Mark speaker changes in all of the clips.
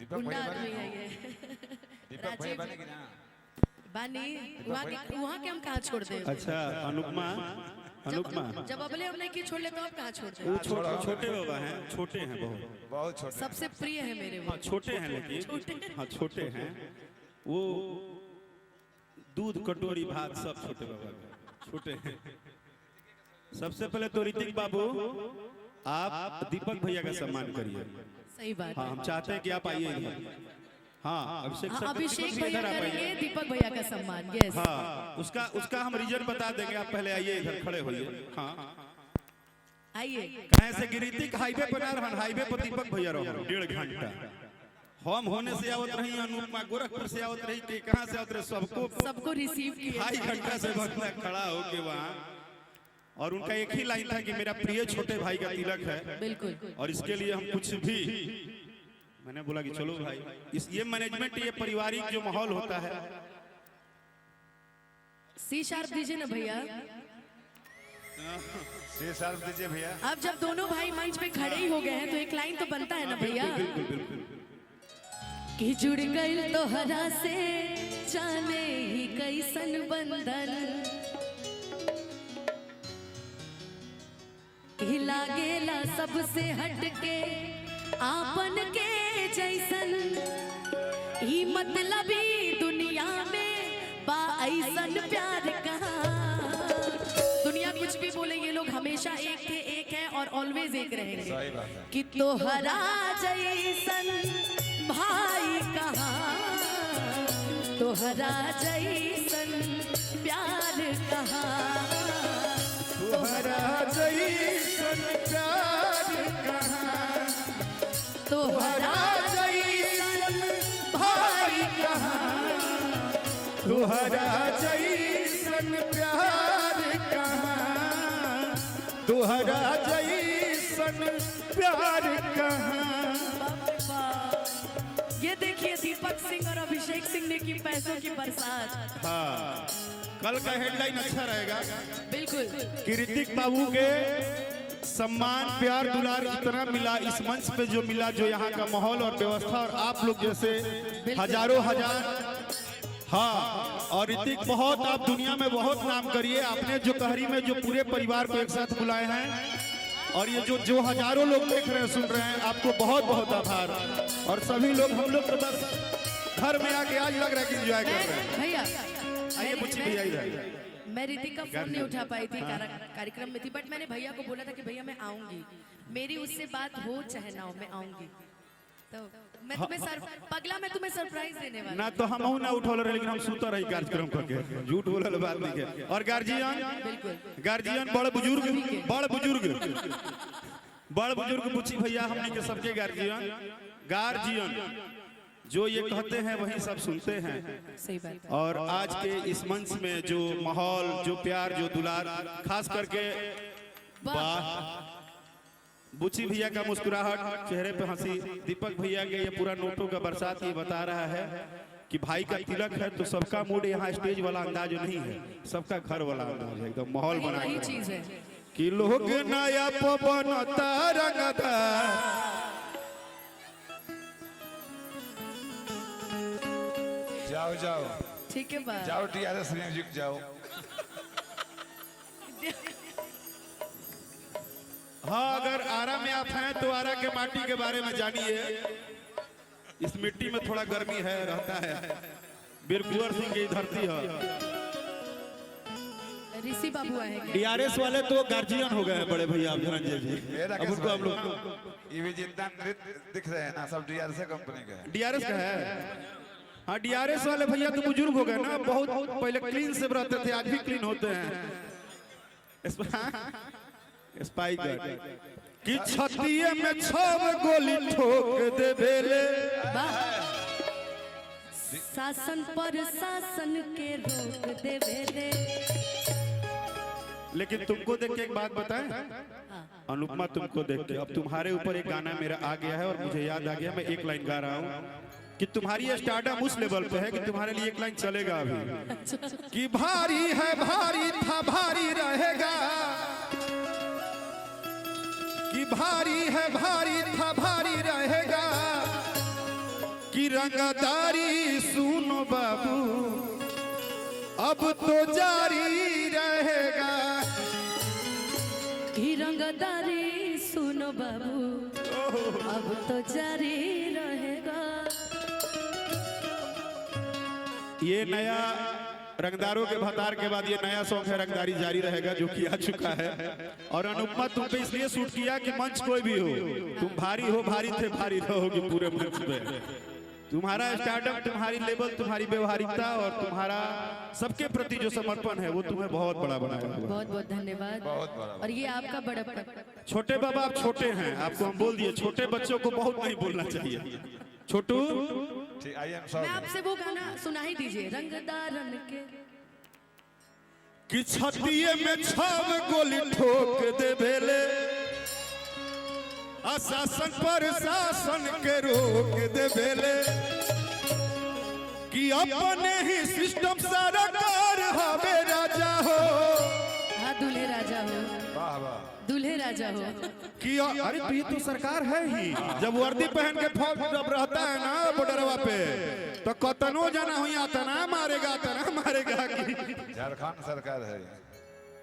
Speaker 1: गुंडा आदमी है ये।
Speaker 2: दीपक भाई बनेगी ना
Speaker 1: बानी वहाँ के हम कहाँ छोड़ दे।
Speaker 3: अच्छा अनुपमा
Speaker 1: जब अबले हमने की छोड़ ले तो आप कहाँ छोड़ दे।
Speaker 3: वो छोटे बाबा हैं, छोटे हैं बहुत
Speaker 2: बहुत छोटे
Speaker 1: सबसे प्रिय है मेरे वो।
Speaker 3: हाँ छोटे हैं लेकिन हाँ छोटे हैं वो दूध कटोरी भात सब छोटे बाबा के छोटे हैं। सबसे पहले तो ऋतिक बाबू आप दीपक भैया का सम्मान करिए।
Speaker 1: सही बात
Speaker 3: हाँ
Speaker 1: है।
Speaker 3: हम चाहते हैं कि आप आइए इधर। हाँ
Speaker 1: अभिषेक भैया
Speaker 3: इधर आप
Speaker 1: करेंगे
Speaker 3: आइए।
Speaker 1: दीपक भैया का सम्मान। यस
Speaker 3: हाँ उसका हम रीजन बता देंगे, आप पहले आइए इधर खड़े होइए। हाँ
Speaker 1: आइए।
Speaker 3: कहीं से गिरितिक हाईवे पर ना रहन, हाईवे पर दीपक भैया रहो 1.5 घंटा। हम होने से आवत रही अनुपमा गोरखपुर से आवत रही कि कहाँ से आवत रहे
Speaker 1: सबको रिसीव किया।
Speaker 3: 2.5 घंटा से बंदा खड़ा होके वहाँ। और उनका एक ही लाइन था कि मेरा प्रिय छोटे भाई का तिलक है
Speaker 1: बिल्कुल।
Speaker 3: और इसके लिए हम कुछ भी, मैंने बोला कि चलो भाई इस ये मैनेजमेंट ये पारिवारिक जो माहौल होता है।
Speaker 1: सी शार्प दीजिए ना भैया।
Speaker 2: सी शार्प दीजिए भैया।
Speaker 1: अब जब दोनों भाई मंच पे खड़े ही हो गए हैं तो एक लाइन तो बनता है ना भैया।
Speaker 3: बिल्कुल बिल्कुल
Speaker 1: कि जुड़ गई तोहरा से जाने ही कैसन बंधन, कि लागेला सबसे हटके आपन के जैसन, ही मतलबी दुनिया में बा ऐसन प्यार कहाँ। दुनिया कुछ भी बोले ये लोग हमेशा एक थे, एक है और ऑलवेज एक रहेंगे।
Speaker 2: सही बात है।
Speaker 1: कि तोहरा जैसन भाई कहाँ, तोहरा जैसन प्यार कहाँ,
Speaker 3: तोहरा जैसन प्यार कहाँ,
Speaker 1: तोहरा
Speaker 3: जैसन भाई कहाँ, तोहरा जैसन प्यार कहाँ, तोहरा जैसन प्यार कहाँ।
Speaker 1: ये देखिए दीपक सिंह और अभिषेक सिंह ने की पैसों की बरसात।
Speaker 3: हाँ कल का हेडलाइन अच्छा रहेगा
Speaker 1: बिल्कुल।
Speaker 3: कि ऋतिक बाबू के सम्मान प्यार दुलार इतना मिला इस मंच पे जो मिला, जो यहाँ का माहौल और व्यवस्था और आप लोग जैसे हजारों हजार। हाँ और ऋतिक बहुत आप दुनिया में बहुत नाम करिए। आपने जो कहरी में जो पूरे परिवार को एक साथ बुलाए हैं और ये जो हजारों लोग देख रहे हैं सुन रहे हैं, आपको बहुत बहुत आभार। और सभी लोग हम लोग तो बस घर में आके आज लग रहा है कि एंजॉय कर रहे हैं।
Speaker 1: भैया
Speaker 3: आइए बुच्ची भैया इधर।
Speaker 1: मैं ऋतिक का फोन नहीं उठा पाई थी, कार्यक्रम में थी, बट मैंने भैया को बोला था कि भैया मैं आऊंगी, मेरी उससे बात हो चाहे ना हो मैं आऊंगी। तो मैं तुम्हें पगला मैं तुम्हें सरप्राइज देने वाला
Speaker 3: ना तो हम ना उठौल रहे लेकिन हम सुता रही कार्यक्रम करके, झूठ बोलल बात नहीं के। और गार्जियन बड़ बुजुर्ग बुच्ची भैया हमने के सबके गार्जियन जो ये कहते हैं वही सब सुनते हैं।
Speaker 1: सही बात है।
Speaker 3: और आज के इस मंच में जो माहौल, जो प्यार, जो दुलार, खास करके वाह बुच्ची भैया का मुस्कुराहट, चेहरे पे हंसी, दीपक भैया के ये पूरा नोटों का बरसात ये बता रहा है कि भाई का तिलक है तो सबका मूड यहाँ स्टेज वाला अंदाज नहीं है, सबका घर वाला अंदाज है, एकदम माहौल बना
Speaker 1: वही चीज है
Speaker 3: कि लोग नया पवन तारंगदा।
Speaker 2: जाओ जाओ
Speaker 1: ठीक है बात।
Speaker 2: जाओ टीआरएस म्यूजिक जाओ।
Speaker 3: हाँ अगर आरा में आप हैं तो आरा के माटी के बारे में जानिए। इस मिट्टी में थोड़ा गर्मी है रहता है। वीर कुंवर सिंह की धरती है।
Speaker 1: ऋषि बाबू आएंगे।
Speaker 3: डीआरएस वाले तो गार्जियन हो गए हैं बड़े भैया धनंजय जी। अब उनको हम लोग
Speaker 2: ये भी जितना नृत्य दिख रहे हैं ना सब डीआरएस कंपनी का है।
Speaker 3: डीआरएस का है। हाँ डीआरएस वाले भैया तो बुजुर्ग हो गए ना, बहुत पहले क्लीन से रहते थे, आज भी क्लीन होते हैं। स्पाइकर कि छतिये में 6 गोली ठोक दे बेले।
Speaker 1: शासन पर शासन के रोक दे बेले।
Speaker 3: लेकिन तुमको देख के एक बात बताएं अनुपमा, तुमको देख के अब तुम्हारे ऊपर एक गाना मेरा आ गया है और मुझे याद आ गया, मैं एक लाइन गा रहा हूँ कि तुम्हारी स्टारडम उस लेवल पे है कि तुम्हारे लिए एक लाइन चलेगा अभी कि भारी है भारी था भारी रहेगा, कि भारी है भारी था भारी रहेगा, कि रंगदारी सुनो बाबू अब तो जारी रहेगा।
Speaker 1: कि रंगदारी सुनो बाबू अब तो जारी रहेगा।
Speaker 3: ये नया रंगदारों के भतार के बाद ये नया सॉन्ग है रंगदारी जारी रहेगा, जो कि आ चुका है। और अनुपमा तुम पे इसलिए शूट किया कि मंच कोई भी हो, तुम भारी हो, भारी थे, भारी रहोगी पूरे मंच पे। तुम्हारा स्टार्टअप, तुम्हारी लेवल, तुम्हारी व्यवहारिकता और तुम्हारा सबके प्रति जो समर्पण है वो तुम्हें बहुत बड़ा बनाएगा।
Speaker 1: बहुत बहुत धन्यवाद।
Speaker 2: बहुत बड़ा।
Speaker 1: और ये आपका बड़प्पन।
Speaker 3: छोटे बाबा आप छोटे हैं, आपको हम बोल दिए छोटे बच्चों को बहुत नहीं बोलना चाहिए। छोटू
Speaker 2: ठीक, आई एम
Speaker 1: मैं
Speaker 2: सॉरी।
Speaker 1: आपसे वो गाना सुना ही दीजिए, रंगदारन के
Speaker 3: कि छतिए में छाव गोली ठोक दे भेले, अशासन पर शासन के रोक दे भेले, कि अपने ही सिस्टम सारा कार हवे राजा हो।
Speaker 1: हाँ दूल्हे राजा हो,
Speaker 2: वाह वाह।
Speaker 1: दूल्हे राजा हो।
Speaker 3: कि अरे तो ये तो सरकार है ही, जब वर्दी पहन के फौज जब रहता है ना बॉर्डरवा पे, तो कतनो जाना हुई तना मारेगा, तना मारेगा। कि
Speaker 2: झारखंड सरकार है।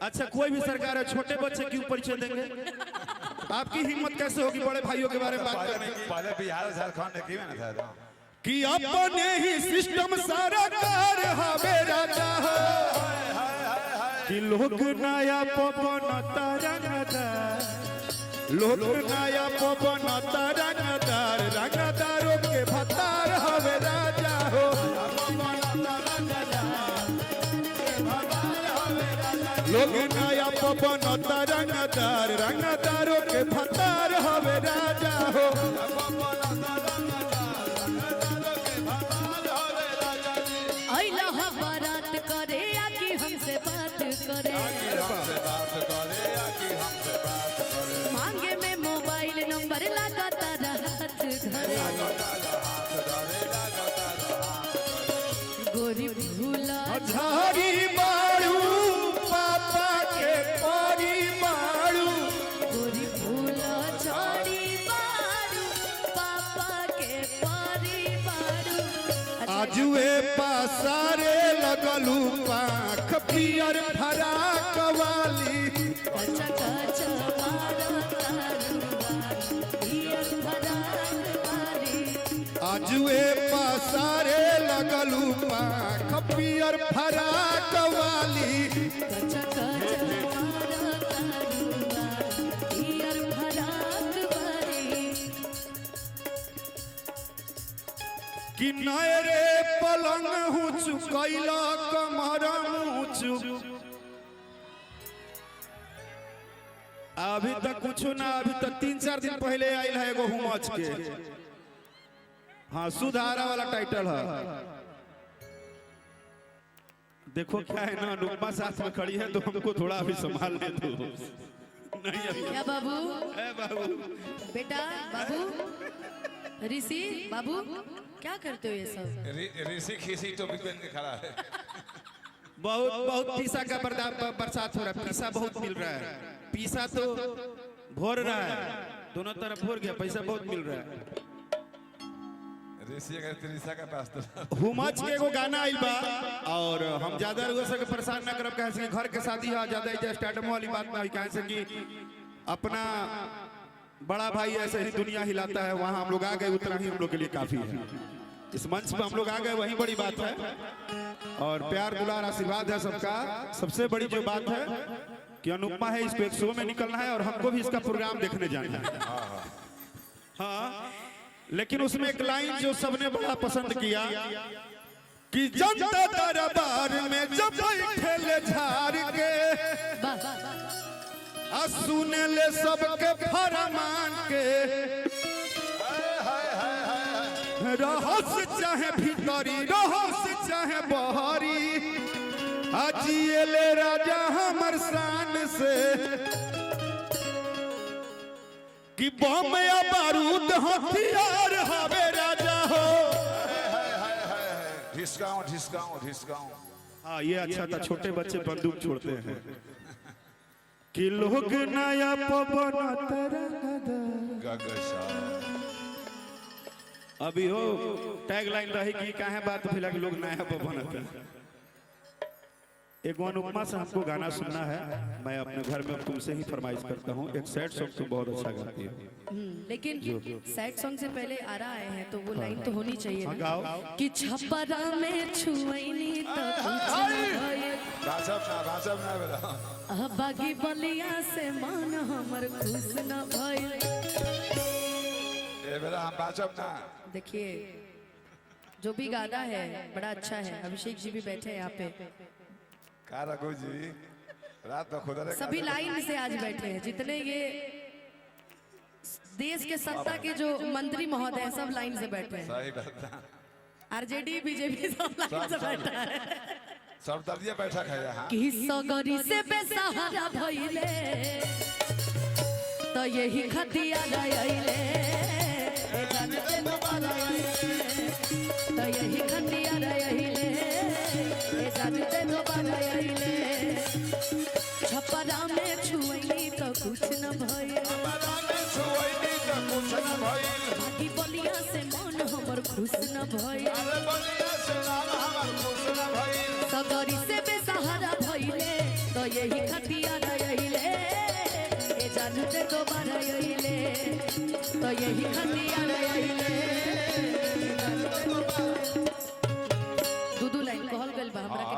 Speaker 3: अच्छा कोई भी सरकार है, छोटे बच्चे क्यों परिचय देंगे? आपकी हिम्मत कैसे होगी बड़े भाइयों के बारे में बात करने की?
Speaker 2: पहले बिहार झारखंड एक ही में था।
Speaker 3: कि अपने ही सिस्टम सारा कार हवे राजा हो। कि लोग नया पवन तरंगदार, लोग नया पवन तरंगदार, रंगदारों के भतार हवे राजा हो। लोग नया पवन तरंगदार, रंगदारों के भतार हवे राजा हो।
Speaker 1: अइला हा बारात करे आके हमसे बात करे, मांगे में मोबाइल नंबर लगातार हाथ धरे। गोरी भूला
Speaker 3: झाड़ी मारू पापा के परी मारू,
Speaker 1: गोरी भूला झाड़ी मारू पापा के पारी मारू।
Speaker 3: आजुए पासारे लगलू पाख पियर फराक वाली।
Speaker 1: कच्चा कच्चा मारा तारुआ पियर भरात वाली।
Speaker 3: आजुए पासारे लगलू पाख पियर फराक वाली।
Speaker 1: कच्चा कच्चा मारा तारुआ पियर भरात वाली।
Speaker 3: कि नए रे पलंग हूँ चुकैला कमर मुँह। अभी तक कुछ ना, अभी तक 3-4 दिन पहले आयल है एगो हुमच के। हाँ सुधारा वाला टाइटल है। देखो क्या है ना, अनुपमा साथ में खड़ी है तो हमको थोड़ा अभी संभाल ले दो। नहीं अभी
Speaker 1: क्या बाबू?
Speaker 3: ए बाबू,
Speaker 1: बेटा बाबू, ऋषि बाबू, क्या करते हो ये सब?
Speaker 2: ऋषि खीसी टोपी पहन के खड़ा है।
Speaker 3: बहुत बहुत पीसा का बरसात हो रहा है, पीसा बहुत मिल रहा है। पीसा तो भोर रहा है, दोनों तरफ भोर गया, पैसा बहुत मिल रहा है।
Speaker 2: ऋषि अगर त्रिशा का पास तो
Speaker 3: हुमच के एगो गाना आइल बा, और हम ज्यादा लोगों से परेशान ना करब, कहे से घर के शादी है, ज्यादा इजा स्टार्टअप वाली बात ना हुई, कहे से कि अपना बड़ा भाई ऐसे ही दुनिया हिलाता है, वहां हम लोग आ गए, उतना ही हम लोग के लिए काफी है। इस मंच पे हम लोग आ गए, वही बड़ी बात है। और प्यार दुलार आशीर्वाद है सबका। सबसे बड़ी जो बात है कि अनुपमा है, इसको एक शो में निकलना है और हमको भी इसका प्रोग्राम देखने जाना है। हाँ, लेकिन उसमें एक लाइन जो सबने बड़ा पसंद किया कि जनता दरबार में जब बैठे ले झाड़ के, आ सुने ले सबके फरमान के, रहस चाहे भीतरी, रहस चाहे बहरी, आजिए ले राजा हमर शान से, कि बम या बारूद हथियार हवे राजा हो।
Speaker 2: ढिसकाऊं ढिसकाऊं ढिसकाऊं।
Speaker 3: हाँ ये अच्छा था, छोटे बच्चे बंदूक छोड़ते हैं। कि लोग नया पवन तरंगदार, अभी हो टैग लाइन रही कि काहे बात फिलहाल लोग नया पर बनता। एक अनुपमा से हमको गाना सुनना है, मैं अपने घर में तुमसे ही फरमाइश करता हूँ। एक सैड सॉन्ग तो बहुत अच्छा गाती हो,
Speaker 1: लेकिन सैड सॉन्ग से पहले आ रहा है तो वो लाइन तो होनी चाहिए ना
Speaker 3: गाओ
Speaker 1: कि छपरा में छुईनी तो
Speaker 2: भाषब ना बेटा।
Speaker 1: बागी बलिया से मन हमर खुश न भइल।
Speaker 2: ए बेटा हम भाषब ना।
Speaker 1: देखिए जो भी गाना है बड़ा अच्छा है। अभिषेक जी भी बैठे हैं यहाँ पे,
Speaker 2: का रघु जी रात में खुदा रे
Speaker 1: सभी लाइन से आज बैठे हैं। जितने ये देश के सत्ता के जो मंत्री महोदय हैं सब लाइन से बैठे हैं।
Speaker 2: सही बात है।
Speaker 1: आरजेडी बीजेपी सब लाइन से बैठा है।
Speaker 2: सब दलिया बैठक है यहाँ।
Speaker 1: कि सगरी से बेसहारा भइले तो यही खतिया रहिले तो यही खतिया रहिले जानते दोबारा आइले। छपरा में छुईनी तो कुछ न भइल। बाकी बलिया से मन हमर खुश न भइल। सगरी से बेसहारा भइले तो यही खतिया रहिले जानते दोबारा आइले तो यही खतिया रहिले। दू लाइन कहल गइल बा हमरा के।